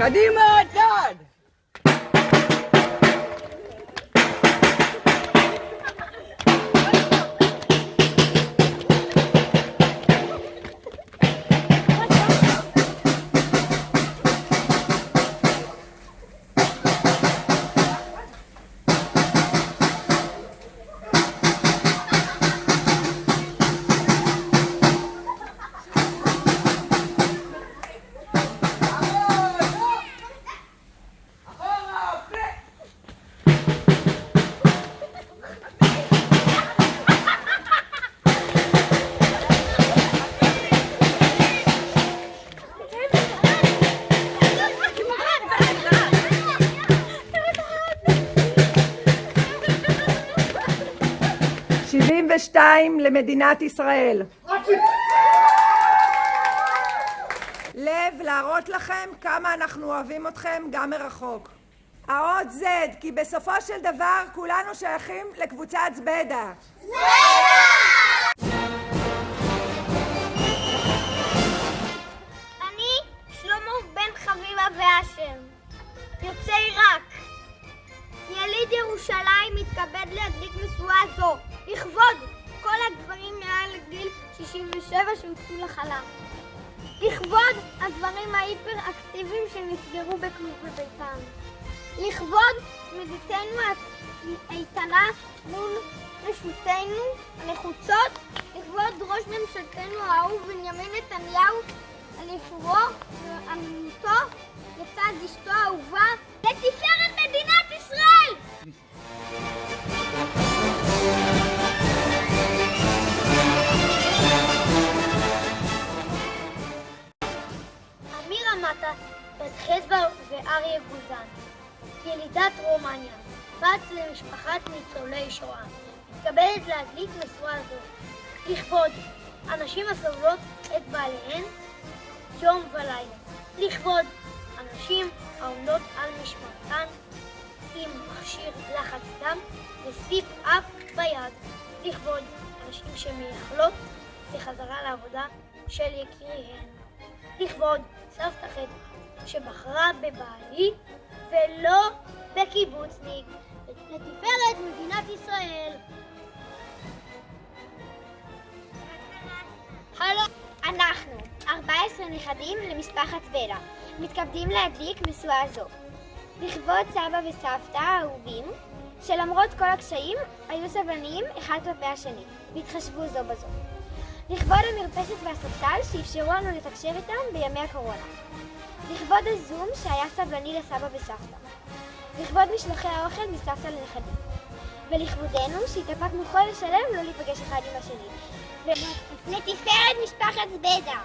קדימה, צעד! ושתיים למדינת ישראל. לב להראות לכם כמה אנחנו אוהבים אתכם גם מרחוק. האות Z, כי בסופו של דבר כולנו שייכים לקבוצת זבדה. אני שלמה בן חביבה והשם, יוצא עיראק. יליד ירושלים מתכבד להדליק משואה זו לכבוד כל הגברים מעל גיל 67 שהוצאו לחלל, לכבוד הגברים ההיפר-אקטיביים שנסגרו בכלוב בביתם, לכבוד מדינתנו האיתנה מול רשותנו הנחוצות, לכבוד ראש ממשלתנו האהוב בנימין נתניהו על ישורו ואמינותו לצד אשתו האהובה, לתפארת מדינת ישראל! אמירה מטה, בת חזווה ואריה גוזן, ילידת רומניה, בת למשפחת ניצולי שואה, מתכבדת להדליק משואה זו לכבוד הנשים הסובלות את בעליהן יום ולילה, לכבוד הנשים העומדות על משמרתן עם מכשיר לחץ דם וסיפ אפ ביד, לכבוד הנשים שמייחלות בחזרה לעבודה של יקיריהן, לכבוד סבתא חדווה שבחרה בבעלי ולא בקיבוצניק, לתפארת מדינת ישראל. הלו, אנחנו 14 נכדים למשפחת זבדה מתכבדים להדליק משואה זו לכבוד סבא וסבתא האהובים שלמרות כל הקשיים היו סבלניים אחד כלפי השני והתחשבו זו בזו, לכבוד המרפסת והספסל שאפשרו לנו לתקשר איתם בימי הקורונה, לכבוד הזום שהיה סבלני לסבא וסבתא, לכבוד משלוחי האוכל מסבתא לנכדים, ולכבודנו שהתאפקנו חודש שלם לא להיפגש אחד עם השני, לתפארת משפחת זבדה.